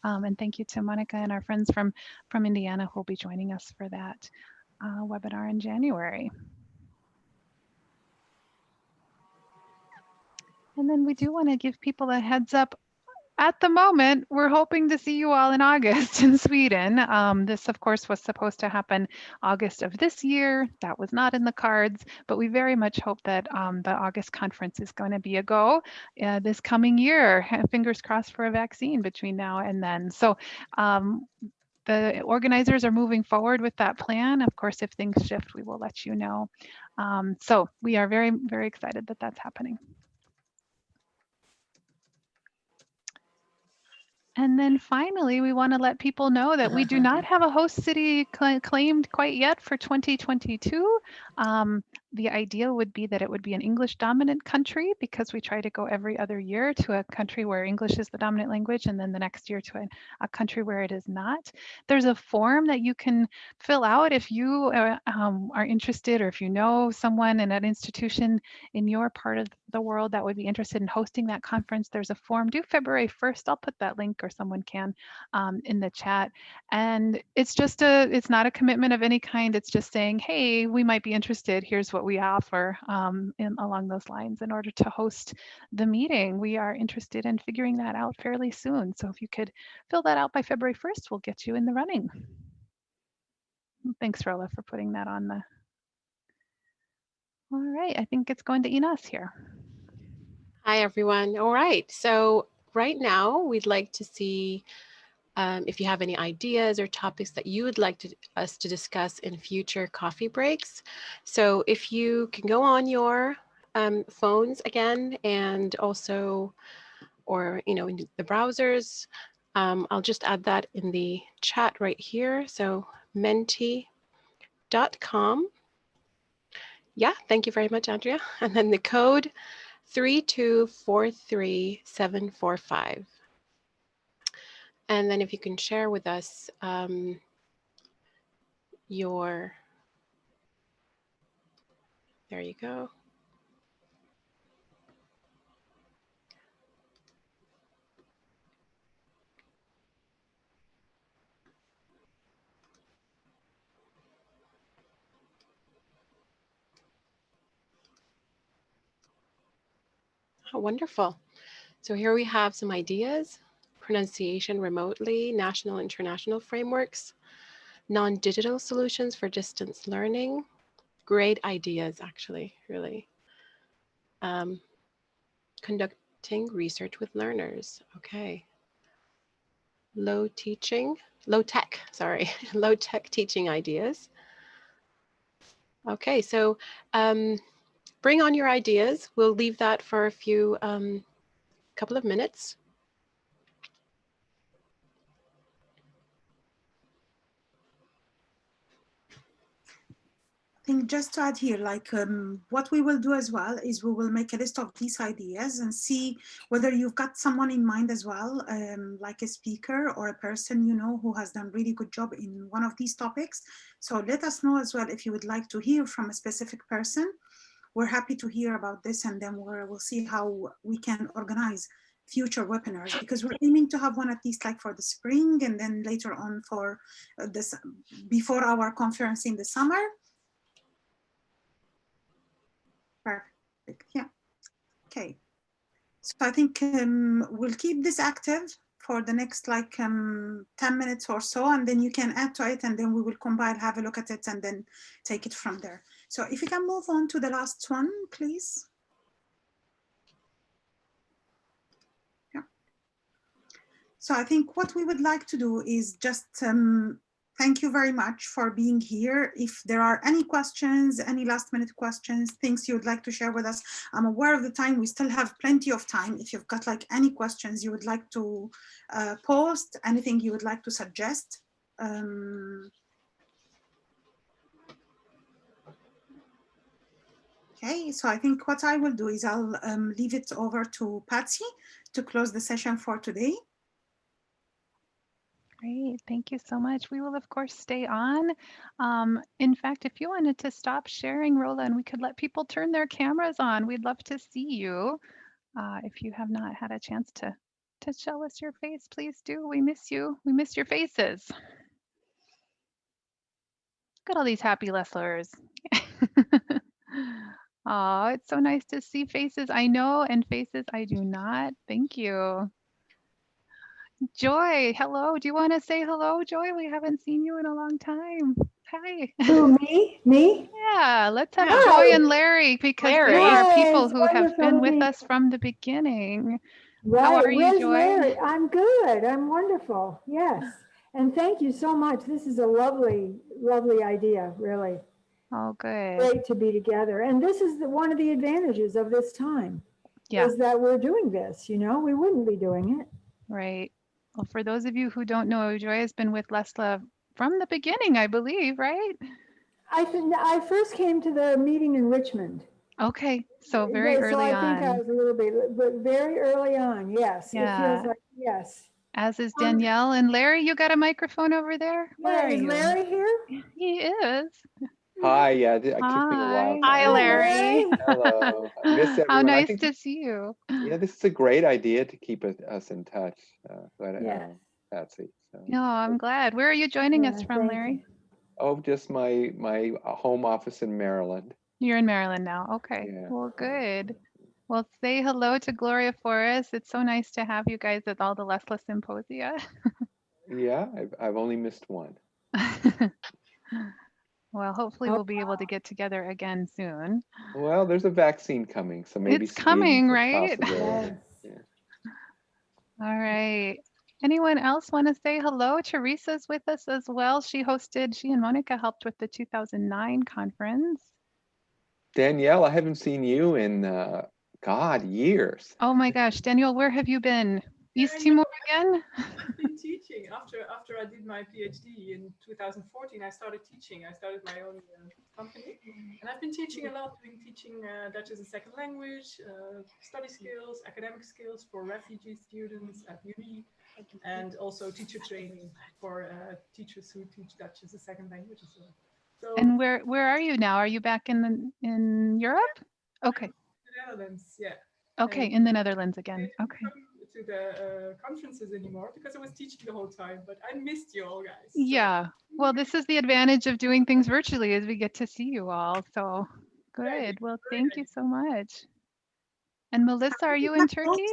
Speaker 1: And thank you to Monica and our friends from Indiana who will be joining us for that webinar in January. And then we do want to give people a heads up. at the moment, we're hoping to see you all in August in Sweden. This, of course, was supposed to happen August of this year. That was not in the cards, but we very much hope that the August conference is going to be a go this coming year. Fingers crossed for a vaccine between now and then. So the organizers are moving forward with that plan. Of course, if things shift, we will let you know. So we are very, very excited that that's happening. And then finally, we want to let people know that we do not have a host city claimed quite yet for 2022. The idea would be that it would be an English dominant country, because we try to go every other year to a country where English is the dominant language, and then the next year to a country where it is not. There's a form that you can fill out if you are interested, or if you know someone in an institution in your part of the world that would be interested in hosting that conference. There's a form due February 1st. I'll put that link, or someone can, in the chat. And it's just it's not a commitment of any kind. It's just saying, hey, we might be interested. Here's what we offer along those lines in order to host the meeting. We are interested in figuring that out fairly soon. So if you could fill that out by February 1st, we'll get you in the running. Thanks, Rola, for putting that on the. All right, I think it's going to Ines here.
Speaker 3: Hi, everyone. All right, so right now we'd like to see if you have any ideas or topics that you would like us to discuss in future coffee breaks. So if you can go on your phones again, and also, or in the browsers, I'll just add that in the chat right here. So mentee.com. Yeah, thank you very much, Andrea. And then the code 3243745. And then if you can share with us there you go. Oh, wonderful. So here we have some ideas: pronunciation remotely, national international frameworks, non-digital solutions for distance learning. Great ideas, actually, really. Conducting research with learners. Okay. Low tech teaching ideas. Okay, so bring on your ideas. We'll leave that for a few couple of minutes.
Speaker 2: I think just to add here, what we will do as well is we will make a list of these ideas and see whether you've got someone in mind as well, like a speaker or a person who has done really good job in one of these topics. So let us know as well if you would like to hear from a specific person. We're happy to hear about this, and then we'll see how we can organize future webinars, because we're aiming to have one at least for the spring, and then later on for this before our conference in the summer. Perfect. Yeah. Okay. So I think we'll keep this active for the next 10 minutes or so, and then you can add to it, and then we will combine, have a look at it, and then take it from there. So if you can move on to the last one, please. Yeah. So I think what we would like to do is just thank you very much for being here. If there are any questions, any last minute questions, things you would like to share with us, I'm aware of the time. We still have plenty of time. If you've got any questions you would like to post, anything you would like to suggest. Okay, so I think what I will do is I'll leave it over to Patsy to close the session for today.
Speaker 1: Great, thank you so much. We will, of course, stay on. In fact, if you wanted to stop sharing, Rola, and we could let people turn their cameras on, we'd love to see you. If you have not had a chance to show us your face, please do. We miss you. We miss your faces. Look at all these happy LESLLers. Oh, it's so nice to see faces I know and faces I do not. Thank you. Joy, hello. Do you want to say hello, Joy? We haven't seen you in a long time. Hi.
Speaker 11: Who, me? Me?
Speaker 1: Yeah, let's have
Speaker 3: Yeah.
Speaker 1: Joy
Speaker 11: Hi.
Speaker 1: and Larry because
Speaker 3: Larry.
Speaker 1: they are
Speaker 11: Hi,
Speaker 1: people
Speaker 11: it's
Speaker 1: who have
Speaker 11: wonderful
Speaker 1: been
Speaker 11: to
Speaker 1: with
Speaker 11: be
Speaker 1: us from the beginning. How
Speaker 11: right.
Speaker 1: are you,
Speaker 11: Where's
Speaker 1: Joy?
Speaker 11: Larry? I'm good. I'm wonderful. Yes. And thank you so much. This is a lovely, lovely idea, really.
Speaker 1: Oh, good.
Speaker 11: Great to be together. And this is one of the advantages of this time,
Speaker 1: Yeah,
Speaker 11: is that we're doing this, you know, we wouldn't be doing it.
Speaker 1: right. Well, for those of you who don't know, Joy has been with LESLLA from the beginning, I believe, right?
Speaker 11: I think I first came to the meeting in Richmond.
Speaker 1: Okay, so very
Speaker 11: So
Speaker 1: early
Speaker 11: I think I
Speaker 1: on.
Speaker 11: was a little bit, but very early on. Yes. It feels
Speaker 1: Yeah,
Speaker 11: like, yes.
Speaker 1: as is Danielle. And Larry, you got a microphone over there? Where
Speaker 11: Yeah,
Speaker 1: are
Speaker 11: is
Speaker 1: you?
Speaker 11: Larry here?
Speaker 1: He is.
Speaker 12: Hi, yeah, it took me a while
Speaker 1: Hi.
Speaker 12: to
Speaker 1: Hi,
Speaker 11: Hi,
Speaker 1: Larry.
Speaker 11: Larry.
Speaker 12: Hello, I miss
Speaker 1: How
Speaker 12: everyone. I
Speaker 1: nice
Speaker 12: think,
Speaker 1: to see you.
Speaker 12: yeah, this is a great idea to keep us in touch.
Speaker 11: Yes.
Speaker 12: Patsy. So,
Speaker 1: No, I'm glad. Where are you joining us
Speaker 11: Yeah,
Speaker 1: from,
Speaker 11: thank
Speaker 1: Larry?
Speaker 11: you.
Speaker 12: oh, just my home office in Maryland.
Speaker 1: You're in Maryland now. Okay.
Speaker 12: Yeah.
Speaker 1: Well, good. Well, say hello to Gloria Forrest. It's so nice to have you guys at all the LESLLA symposia.
Speaker 12: Yeah, I've only missed one.
Speaker 1: Well, hopefully
Speaker 11: Oh,
Speaker 1: we'll be able to get together again soon.
Speaker 12: Well, there's a vaccine coming, so maybe
Speaker 1: It's coming,
Speaker 12: Sweden's a
Speaker 1: right?
Speaker 12: possibility.
Speaker 11: yes.
Speaker 1: All right. Anyone else want to say hello? Teresa's with us as well. She and Monica helped with the 2009 conference.
Speaker 12: Danielle, I haven't seen you in God, years.
Speaker 1: Oh my gosh, Daniel, where have you been? East
Speaker 13: I know.
Speaker 1: Timor again?
Speaker 13: I've been teaching after I did my PhD in 2014. I started teaching. I started my own company, and I've been teaching a lot. Teaching Dutch as a second language, study skills, academic skills for refugee students at uni, and also teacher training for teachers who teach Dutch as a second language as well. So,
Speaker 1: And where are you now? Are you back in Europe? Okay.
Speaker 13: the Netherlands, yeah.
Speaker 1: Okay,
Speaker 13: And
Speaker 1: in the Netherlands again. Okay.
Speaker 13: to the conferences anymore because I was teaching the whole time, but I missed you all, guys.
Speaker 1: Yeah. Well, this is the advantage of doing things virtually is we get to see you all. So good. Well, thank you so much. And Melissa, are you in Turkey?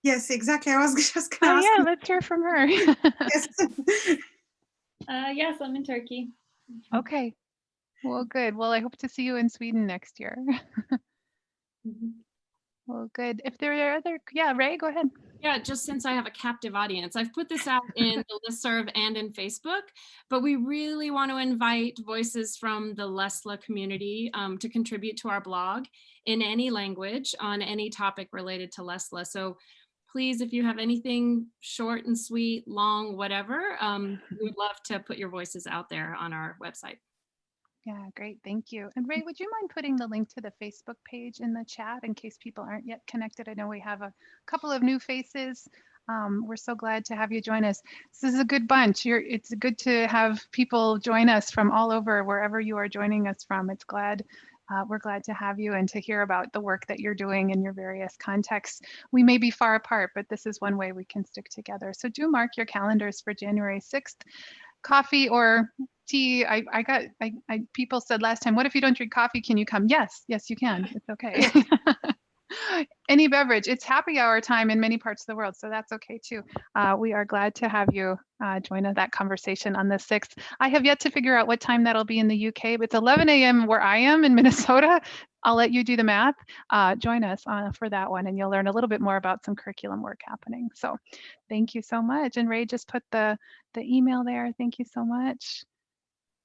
Speaker 2: Yes, exactly. I was just going
Speaker 1: Oh
Speaker 2: to ask.
Speaker 1: yeah, let's hear from her.
Speaker 2: Yes.
Speaker 14: Yes, I'm in Turkey.
Speaker 1: Okay. Well, good. Well, I hope to see you in Sweden next year. Well, good. If there are other, yeah, Ray, go ahead.
Speaker 8: Yeah, just since I have a captive audience, I've put this out in the listserv and in Facebook, but we really want to invite voices from the LESLLA community to contribute to our blog in any language on any topic related to LESLLA. So please, if you have anything short and sweet, long, whatever, we would love to put your voices out there on our website.
Speaker 1: Yeah, great. Thank you. And Ray, would you mind putting the link to the Facebook page in the chat in case people aren't yet connected? I know we have a couple of new faces. We're so glad to have you join us. This is a good bunch. It's good to have people join us from all over, wherever you are joining us from. We're glad to have you and to hear about the work that you're doing in your various contexts. We may be far apart, but this is one way we can stick together. So do mark your calendars for January 6th. Coffee or tea. People said last time, what if you don't drink coffee? Can you come? Yes, you can. It's okay. Any beverage. It's happy hour time in many parts of the world, so that's okay too. We are glad to have you join that conversation on the 6th. I have yet to figure out what time that'll be in the UK, but it's 11 a.m. where I am in Minnesota. I'll let you do the math. Join us for that one, and you'll learn a little bit more about some curriculum work happening. So thank you so much. And Ray just put the email there. Thank you so much.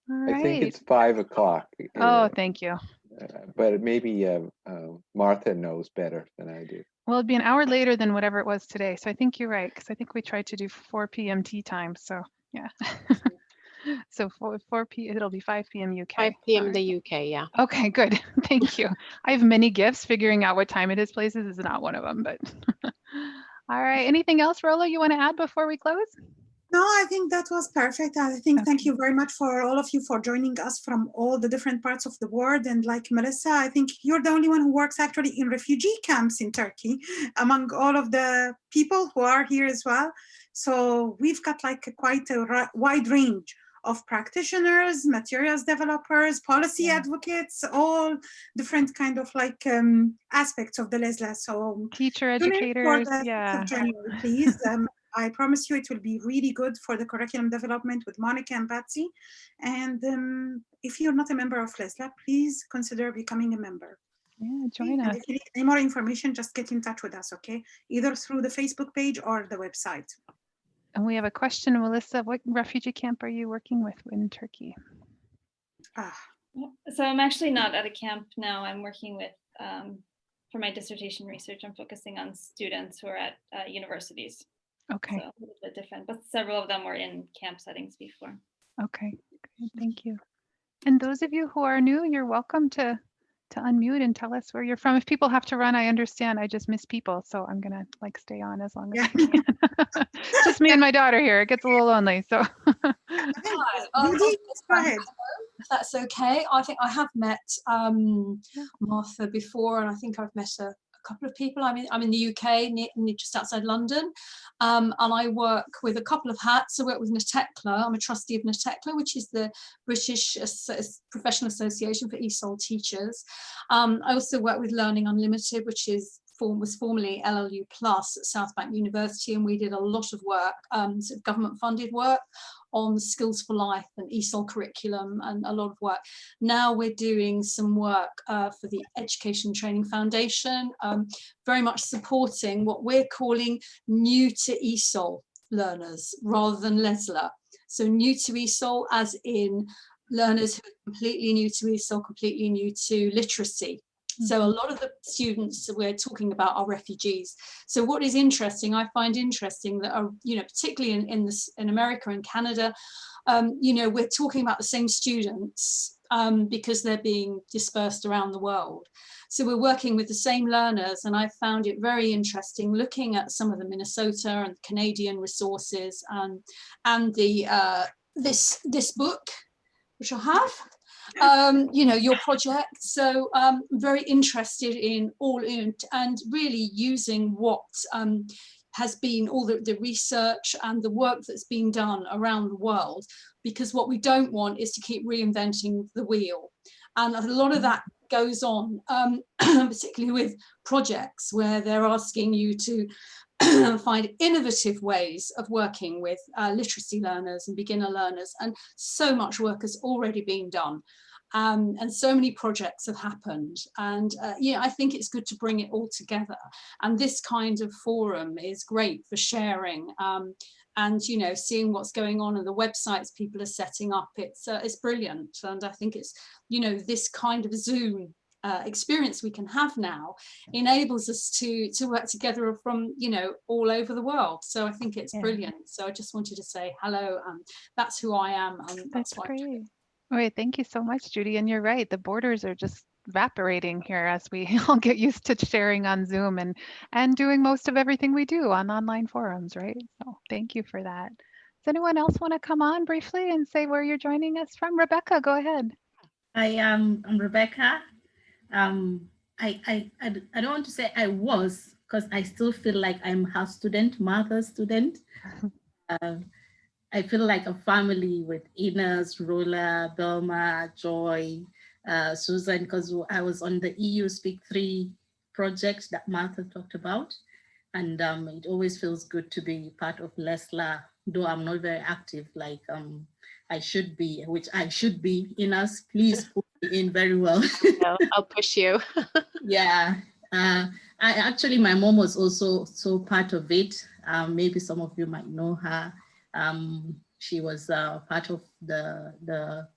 Speaker 1: All right.
Speaker 12: I think it's 5 o'clock.
Speaker 1: Oh, thank you.
Speaker 12: But maybe Martha knows better than I do.
Speaker 1: Well, it'd be an hour later than whatever it was today. So I think you're right, because I think we tried to do 4 p.m. tea time. So yeah. So 4 p.m. it'll be 5 p.m. UK.
Speaker 3: 5 p.m.
Speaker 1: Right.
Speaker 3: the UK, yeah.
Speaker 1: Okay, good. Thank you. I have many gifts. Figuring out what time it is places is not one of them, but all right. Anything else, Rola, you want to add before we close?
Speaker 2: No, I think that was perfect. I think thank you very much for all of you for joining us from all the different parts of the world. And like Melissa, I think you're the only one who works actually in refugee camps in Turkey among all of the people who are here as well. So we've got like quite a wide range of practitioners, materials developers, policy advocates, all different kind of like aspects of the LESLLA. So
Speaker 1: teacher educators, yeah.
Speaker 2: January, please. I promise you it will be really good for the curriculum development with Monica and Patsy. And if you're not a member of LESLLA, please consider becoming a member.
Speaker 1: Yeah, join
Speaker 2: And
Speaker 1: us.
Speaker 2: if you need any more information, just get in touch with us, okay? Either through the Facebook page or the website.
Speaker 1: And we have a question, Melissa. What refugee camp are you working with in Turkey?
Speaker 14: So I'm actually not at a camp now. I'm working with, for my dissertation research, I'm focusing on students who are at universities.
Speaker 1: Okay.
Speaker 14: So a little bit different, but several of them were in camp settings before.
Speaker 1: Okay, great, thank you. And those of you who are new, you're welcome to unmute and tell us where you're from. If people have to run, I understand. I just miss people, so I'm gonna like stay on as long as I can. Just me and my daughter here. It gets a little lonely, so.
Speaker 2: Judy, go ahead.
Speaker 15: If that's okay. I think I have met Martha before, and I think I've met a couple of people. I'm in the UK, just outside London, and I work with a couple of hats. I work with NATECLA. I'm a trustee of NATECLA, which is the British Professional Association for ESOL teachers. I also work with Learning Unlimited, which was formerly LLU Plus at South Bank University, and we did a lot of work, sort of government-funded work on Skills for Life and ESOL curriculum, and a lot of work. Now we're doing some work for the Education Training Foundation, very much supporting what we're calling new to ESOL learners rather than LESLLA. So new to ESOL as in learners who are completely new to ESOL, completely new to literacy. So a lot of the students that we're talking about are refugees. So what is interesting, I find interesting that, particularly in America and Canada, we're talking about the same students because they're being dispersed around the world. So we're working with the same learners, and I found it very interesting looking at some of the Minnesota and Canadian resources and the this book, which I have. Your project. So very interested in and really using what has been all the research and the work that's been done around the world, because what we don't want is to keep reinventing the wheel. And a lot of that goes on, particularly with projects where they're asking you to find innovative ways of working with literacy learners and beginner learners, and so much work has already been done, and so many projects have happened, and I think it's good to bring it all together, and this kind of forum is great for sharing and seeing what's going on in the websites people are setting up. It's brilliant, and I think it's this kind of Zoom experience we can have now enables us to work together from all over the world. So I think it's brilliant. So I just wanted to say hello, and that's who I am, and that's
Speaker 1: great. All right, thank you so much, Judy. And you're right, the borders are just evaporating here as we all get used to sharing on Zoom and doing most of everything we do on online forums, right? So thank you for that. Does anyone else want to come on briefly and say where you're joining us from? Rebecca, go ahead.
Speaker 16: I'm Rebecca. I don't want to say I was, because I still feel like I'm her student, Martha's student. I feel like a family with Ines, Rola, Belma, Joy, Susan, because I was on the EU Speak 3 project that Martha talked about. And it always feels good to be part of LESLLA, though I'm not very active like I should be, which I should be. Ines, please put me in very well.
Speaker 3: I'll push you.
Speaker 16: Yeah. My mom was also part of it. Maybe some of you might know her. She was part of the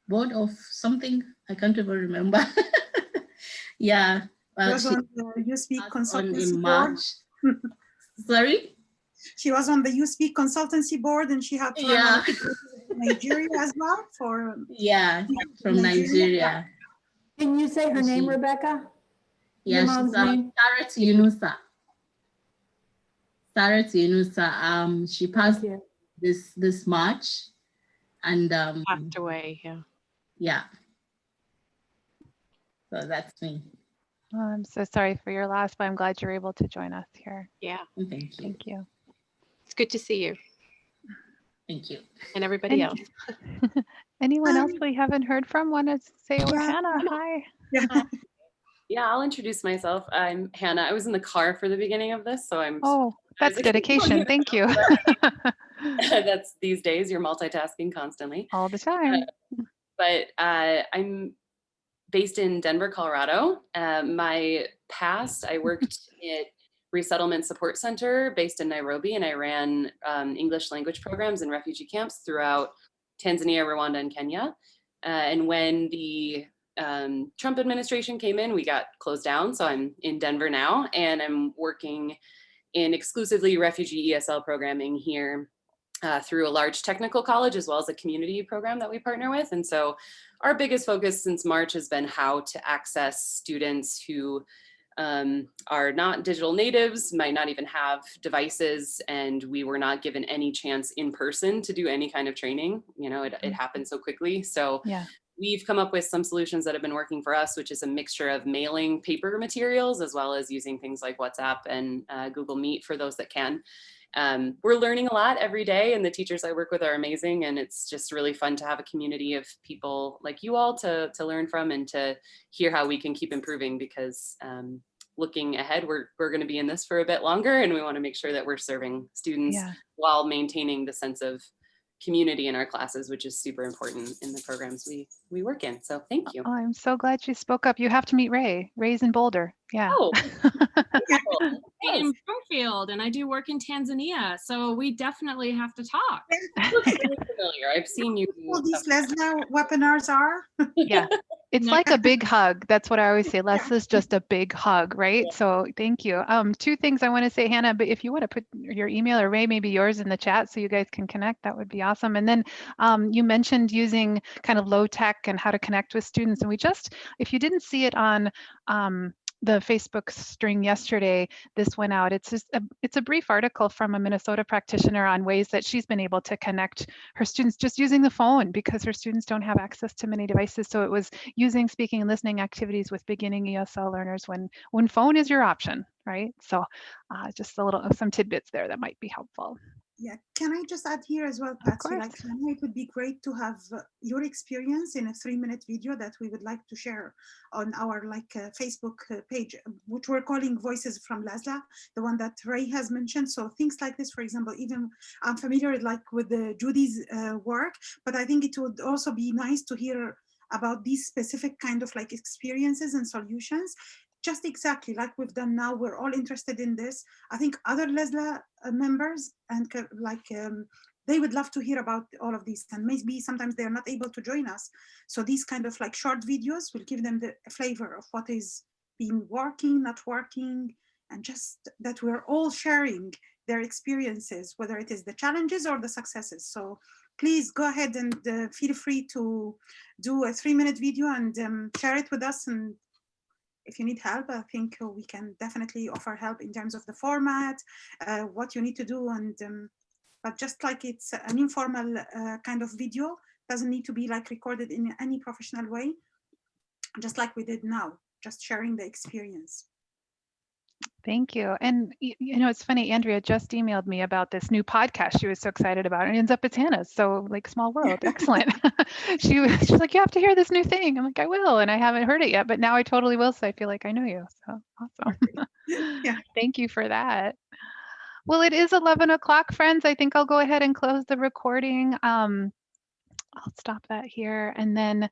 Speaker 16: board of something? I can't even remember. Yeah.
Speaker 2: She was on the USpeak Consultancy Board.
Speaker 16: Sorry?
Speaker 2: She was on the USpeak Consultancy Board, and she had to run Nigeria as well for.
Speaker 16: Yeah, from Nigeria.
Speaker 11: Can you say her name, Rebecca?
Speaker 16: Yeah, she's Sarah Yunusa. Sarah Yunusa. She passed this March, and
Speaker 3: passed away. Yeah.
Speaker 16: Yeah. So that's me.
Speaker 1: Oh, I'm so sorry for your loss, but I'm glad you're able to join us here.
Speaker 3: Yeah.
Speaker 16: Thank you.
Speaker 1: Thank you.
Speaker 3: It's good to see you.
Speaker 16: Thank you.
Speaker 3: And everybody else.
Speaker 1: Anyone else we haven't heard from want to say, Hannah, hi.
Speaker 17: Yeah, I'll introduce myself. I'm Hannah. I was in the car for the beginning of this, so I'm.
Speaker 1: Oh, That's dedication. Thank you.
Speaker 17: That's these days, you're multitasking constantly.
Speaker 1: All the time.
Speaker 17: But I'm based in Denver, Colorado. My past, I worked at Resettlement Support Center based in Nairobi, and I ran English language programs in refugee camps throughout Tanzania, Rwanda, and Kenya. And when the Trump administration came in, we got closed down. So I'm in Denver now, and I'm working in exclusively refugee ESL programming here through a large technical college, as well as a community program that we partner with. And so our biggest focus since March has been how to access students who are not digital natives, might not even have devices, and we were not given any chance in person to do any kind of training. You know, it happened so quickly. So we've come up with some solutions that have been working for us, which is a mixture of mailing paper materials, as well as using things like WhatsApp and Google Meet for those that can. We're learning a lot every day, and the teachers I work with are amazing, and it's just really fun to have a community of people like you all to learn from and to hear how we can keep improving, because looking ahead, we're going to be in this for a bit longer, and we want to make sure that we're serving students while maintaining the sense of community in our classes, which is super important in the programs we work in. So thank you.
Speaker 1: Oh, I'm so glad you spoke up. You have to meet Ray. Ray's in Boulder. Yeah.
Speaker 17: Oh.
Speaker 8: In Springfield, and I do work in Tanzania, so we definitely have to talk.
Speaker 17: Familiar. I've seen you.
Speaker 2: All these LESLLA webinars are.
Speaker 1: Yeah, it's like a big hug. That's what I always say. LESLLA's just a big hug, right? So thank you. Two things I want to say, Hannah, but if you want to put your email, or Ray, maybe yours in the chat so you guys can connect, that would be awesome. And then you mentioned using kind of low tech and how to connect with students. And we just, if you didn't see it on the Facebook string yesterday, this went out. It's just it's a brief article from a Minnesota practitioner on ways that she's been able to connect her students just using the phone, because her students don't have access to many devices. So it was using speaking and listening activities with beginning ESL learners when phone is your option, right? So just some tidbits there that might be helpful.
Speaker 2: Yeah, can I just add here as well, Patsy? Like, it would be great to have your experience in a 3-minute video that we would like to share on our Facebook page, which we're calling Voices from LESLLA, the one that Ray has mentioned. So things like this, for example, even I'm familiar with Judy's work, but I think it would also be nice to hear about these specific kind of experiences and solutions. Just exactly like we've done now, we're all interested in this. I think other LESLLA members and they would love to hear about all of these, and maybe sometimes they're not able to join us. So these kind of short videos will give them the flavor of what is being working, not working, and just that we're all sharing their experiences, whether it is the challenges or the successes. So please go ahead and feel free to do a 3-minute video and share it with us. And if you need help, I think we can definitely offer help in terms of the format, what you need to do. And but just like it's an informal kind of video, doesn't need to be recorded in any professional way, just like we did now, just sharing the experience.
Speaker 1: Thank you. And you know, it's funny, Andrea just emailed me about this new podcast she was so excited about, and it ends up it's Hannah's. So small world. Excellent. She's like, you have to hear this new thing. I'm like, I will. And I haven't heard it yet, but now I totally will. So I feel like I know you. So awesome.
Speaker 2: Yeah.
Speaker 1: Thank you for that. Well, it is 11 o'clock, friends. I think I'll go ahead and close the recording. I'll stop that here. And then